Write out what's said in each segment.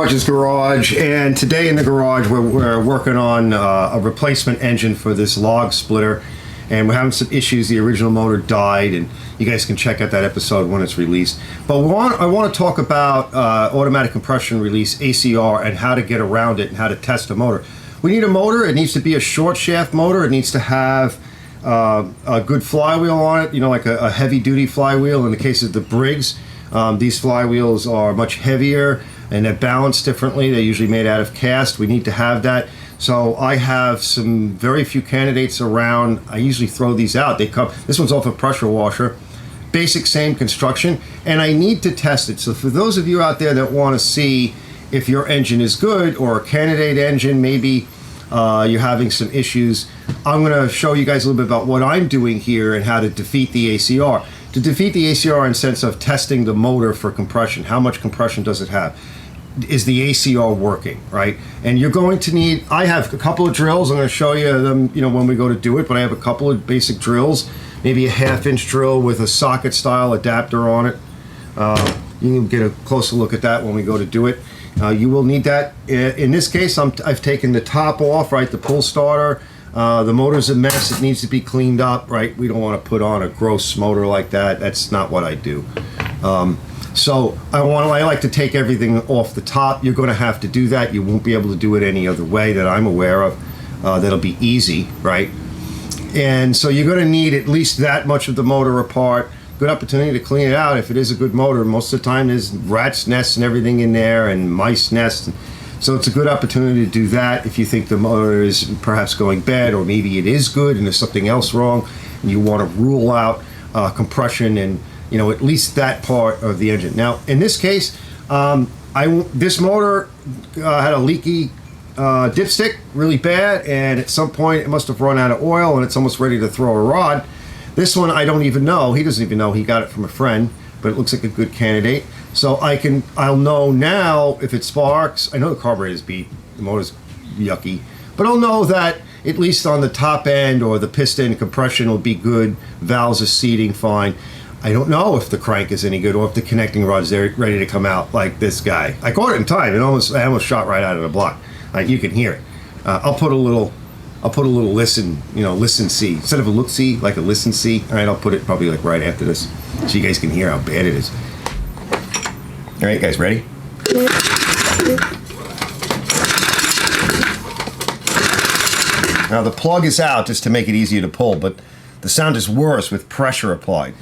Garage, and today in the garage we're working on a replacement engine for this log splitter, and we're having some issues. The original motor died, and you guys can check out that episode when it's released. But I want to talk about automatic compression release, ACR, and how to get around it and how to test a motor. We need a motor. It needs to be a short shaft motor. It needs to have a good flywheel on it, like a heavy duty flywheel. In the case of the Briggs, these flywheels are much heavier and they're balanced differently. They're usually made out of cast. We need to have that. So I have some very few candidates around. I usually throw these out. This one's off a pressure washer. Basic same construction, and I need to test it. So for those of you out there that want to see if your engine is good or a candidate engine, maybe you're having some issues, I'm going to show you guys a little bit about what I'm doing here and how to defeat the ACR. To defeat the ACR in sense of testing the motor for compression. How much compression does it have? Is the ACR working, right? And you're going to need, I have a couple of drills. I'm going to show you them, when we go to do it, but I have a couple of basic drills, maybe a 1/2-inch drill with a socket style adapter on it. You can get a closer look at that when we go to do it. You will need that. In this case, I've taken the top off, right? The pull starter. The motor's a mess. It needs to be cleaned up, right? We don't want to put on a gross motor like that. That's not what I do. So I like to take everything off the top. You're going to have to do that. You won't be able to do it any other way that I'm aware of. That'll be easy, right? And so you're going to need at least that much of the motor apart. Good opportunity to clean it out if it is a good motor. Most of the time there's rats nests and everything in there and mice nests. So it's a good opportunity to do that if you think the motor is perhaps going bad, or maybe it is good and there's something else wrong and you want to rule out compression and at least that part of the engine. Now in this case, this motor had a leaky dipstick really bad, and at some point it must have run out of oil and it's almost ready to throw a rod. This one I don't even know. He doesn't even know. He got it from a friend, but it looks like a good candidate. So I'll know now if it sparks. I know the carburetor's beat, the motor's yucky, but I'll know that at least on the top end or the piston compression will be good. Valves are seating fine. I don't know if the crank is any good or if the connecting rod's there ready to come out like this guy. I caught it in time. I almost shot right out of the block. You can hear it. I'll put a little listen see instead of a look see, like a listen see. All right, I'll put it probably like right after this, so you guys can hear how bad it is. All right, guys, ready? Now the plug is out just to make it easier to pull, but the sound is worse with pressure applied.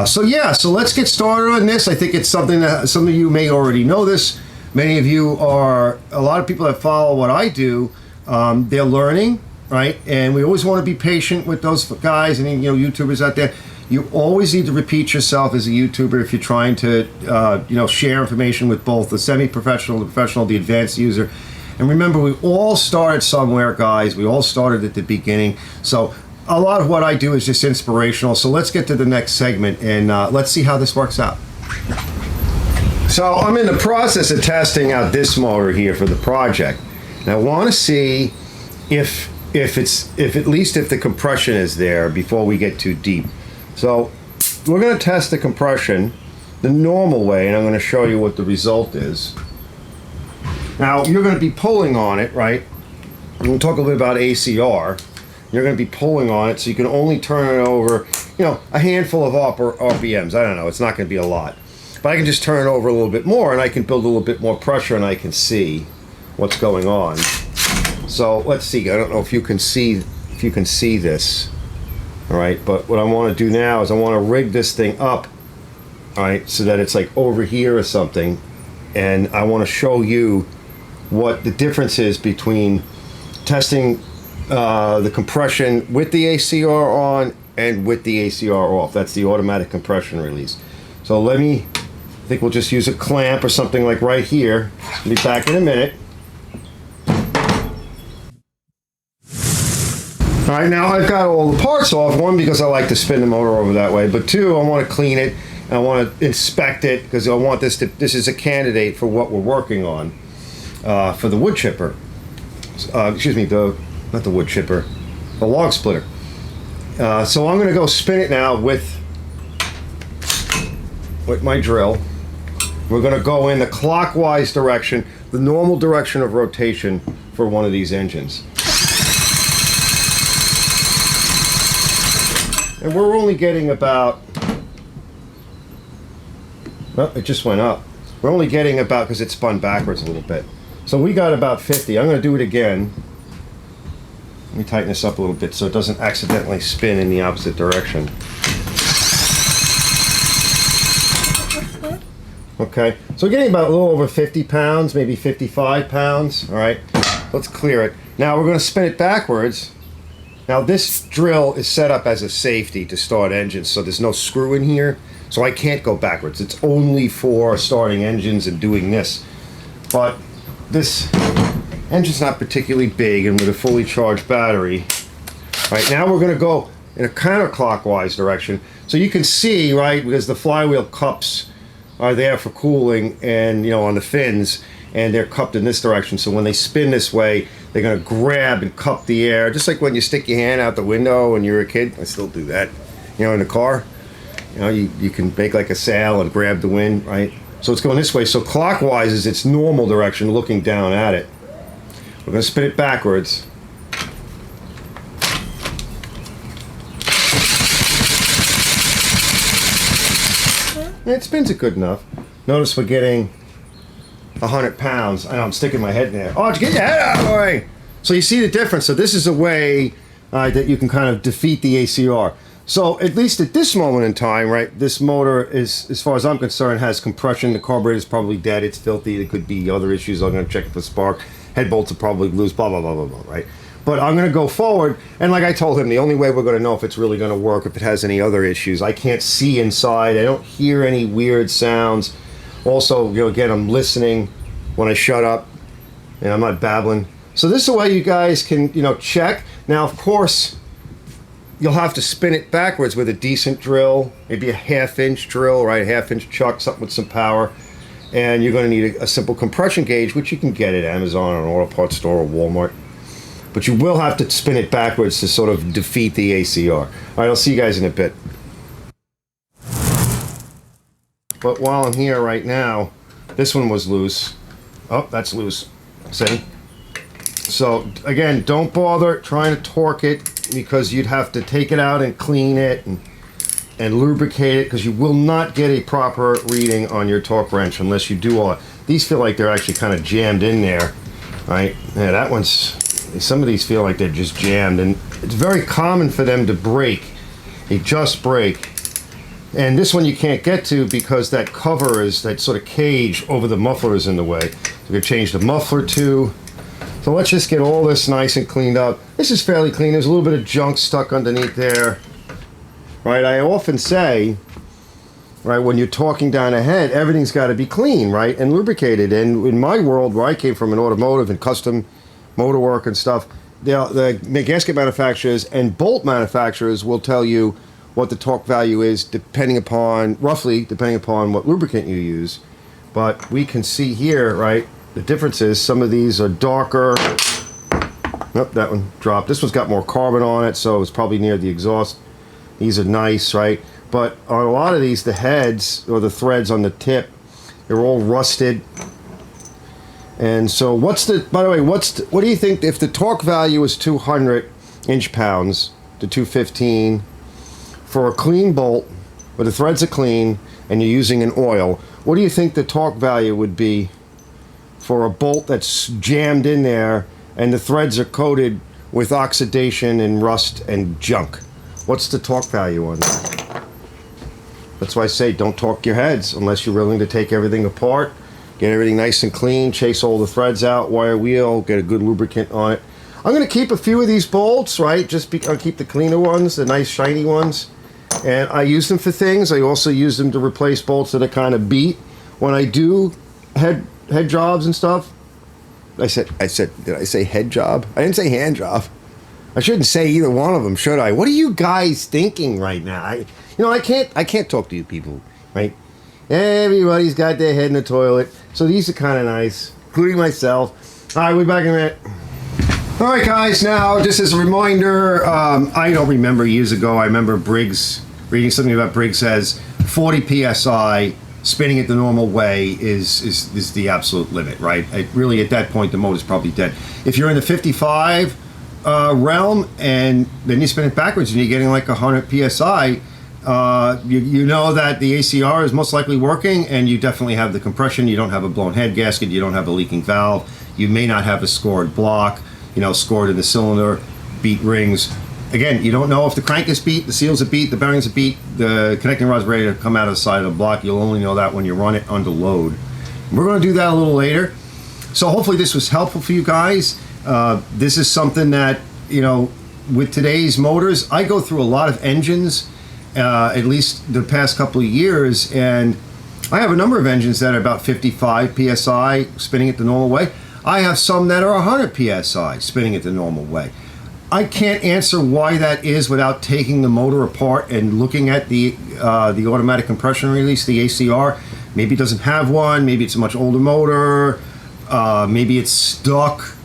So let's get started on this. I think it's something that some of you may already know this. Many of you a lot of people that follow what I do, they're learning, right? And we always want to be patient with those guys and YouTubers out there. You always need to repeat yourself as a YouTuber if you're trying to share information with both the semi-professional, the professional, the advanced user. And remember, we all started somewhere, guys. We all started at the beginning. So a lot of what I do is just inspirational. So let's get to the next segment and let's see how this works out. So I'm in the process of testing out this motor here for the project. And I want to see if at least the compression is there before we get too deep. So we're going to test the compression the normal way, and I'm going to show you what the result is. Now you're going to be pulling on it, right? I'm going to talk a little bit about ACR. You're going to be pulling on it, so you can only turn it over, a handful of RPMs. I don't know, it's not going to be a lot. But I can just turn it over a little bit more, and I can build a little bit more pressure, and I can see what's going on. So let's see. I don't know if you can see this. All right, but what I want to do now is I want to rig this thing up, all right, so that it's like over here or something, and I want to show you what the difference is between testing the compression with the ACR on and with the ACR off. That's the automatic compression release. So I think we'll just use a clamp or something like right here. I'll be back in a minute. All right, now I've got all the parts off. One, because I like to spin the motor over that way, but two, I want to clean it and I want to inspect it because I want this is a candidate for what we're working on for the wood chipper. Excuse me, not the wood chipper, the log splitter. So I'm going to go spin it now with my drill. We're going to go in the clockwise direction. the normal direction of rotation for one of these engines. And we're only getting about, well, it just went up. We're only getting about, because it spun backwards a little bit. So we got about 50. I'm going to do it again. Let me tighten this up a little bit so it doesn't accidentally spin in the opposite direction. Okay, so we're getting about a little over 50 pounds, maybe 55 pounds. All right, let's clear it. Now we're going to spin it backwards. Now this drill is set up as a safety to start engines, so there's no screw in here, so I can't go backwards. It's only for starting engines and doing this. But this engine's not particularly big, and with a fully charged battery. Right, now we're going to go in a counterclockwise direction. So you can see, right, because the flywheel cups are there for cooling, and on the fins, and they're cupped in this direction. So when they spin this way, they're going to grab and cup the air, just like when you stick your hand out the window when you're a kid. I still do that, in the car. You can make like a sail and grab the wind, right? So it's going this way. So clockwise is its normal direction, looking down at it. We're going to spin it backwards. And it spins it good enough. Notice we're getting 100 pounds. I know I'm sticking my head in there. Oh, get your head out of the way. So you see the difference. So this is a way that you can kind of defeat the ACR. So at least at this moment in time, right, this motor is, as far as I'm concerned, has compression. The carburetor is probably dead. It's filthy. There could be other issues. I'm going to check for spark. Head bolts are probably loose, blah, blah, blah, blah, blah, right? But I'm going to go forward, and like I told him, the only way we're going to know if it's really going to work, if it has any other issues. I can't see inside. I don't hear any weird sounds. Also, again, I'm listening when I shut up, and I'm not babbling. So this is a way you guys can, check. Now, of course, you'll have to spin it backwards with a decent drill, maybe a half-inch drill, right? A half-inch chuck, something with some power. And you're going to need a simple compression gauge, which you can get at Amazon or an auto parts store or Walmart. But you will have to spin it backwards to sort of defeat the ACR. All right, I'll see you guys in a bit. But while I'm here right now, this one was loose. Oh, that's loose. See? So, again, don't bother trying to torque it, because you'd have to take it out and clean it and lubricate it, because you will not get a proper reading on your torque wrench unless you do all that. These feel like they're actually kind of jammed in there. Right? Yeah, that one's... Some of these feel like they're just jammed, and it's very common for them to break. They just break. And this one you can't get to because that cover is, that sort of cage over the muffler is in the way. So we're going to change the muffler too. So let's just get all this nice and cleaned up. This is fairly clean. There's a little bit of junk stuck underneath there. Right, I often say, right, when you're talking down ahead, everything's got to be clean, right, and lubricated. And in my world, where I came from in automotive and custom motor work and stuff, the gasket manufacturers and bolt manufacturers will tell you what the torque value is roughly depending upon what lubricant you use. But we can see here, right, the difference is some of these are darker. Nope, that one dropped. This one's got more carbon on it, so it's probably near the exhaust. These are nice, right? But on a lot of these, the heads or the threads on the tip, they're all rusted. And so by the way, what do you think if the torque value is 200 inch-pounds to 215 for a clean bolt where the threads are clean and you're using an oil, what do you think the torque value would be for a bolt that's jammed in there and the threads are coated with oxidation and rust and junk? What's the torque value on that? That's why I say don't torque your heads unless you're willing to take everything apart, get everything nice and clean, chase all the threads out, wire wheel, get a good lubricant on it. I'm going to keep a few of these bolts, right? I'll keep the cleaner ones, the nice shiny ones. And I use them for things. I also use them to replace bolts that are kind of beat. When I do head jobs and stuff, did I say head job? I didn't say hand job. I shouldn't say either one of them, should I? What are you guys thinking right now? I can't talk to you people, right? Everybody's got their head in the toilet. So these are kind of nice, including myself. All right, we're back in a minute. All right, guys, now just as a reminder, I don't remember years ago, I remember Briggs, reading something about Briggs says 40 PSI spinning it the normal way is the absolute limit, right? Really, at that point, the motor's probably dead. If you're in the 55 realm and then you spin it backwards and you're getting like 100 psi, you know that the ACR is most likely working, and you definitely have the compression. You don't have a blown head gasket. You don't have a leaking valve. You may not have a scored block, scored in the cylinder, beat rings. Again, you don't know if the crank is beat, the seals are beat, the bearings are beat, the connecting rod's ready to come out of the side of the block. You'll only know that when you run it under load. We're going to do that a little later. So hopefully this was helpful for you guys. This is something that, with today's motors, I go through a lot of engines, at least the past couple of years, and I have a number of engines that are about 55 psi spinning it the normal way. I have some that are 100 psi spinning it the normal way. I can't answer why that is without taking the motor apart and looking at the automatic compression release, the ACR. Maybe it doesn't have one. Maybe it's a much older motor. Maybe it's stuck.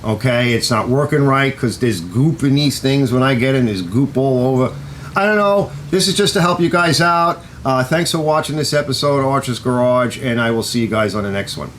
Okay, it's not working right because there's goop in these things. When I get in, there's goop all over. I don't know. This is just to help you guys out. Thanks for watching this episode of Archer's Garage, and I will see you guys on the next one.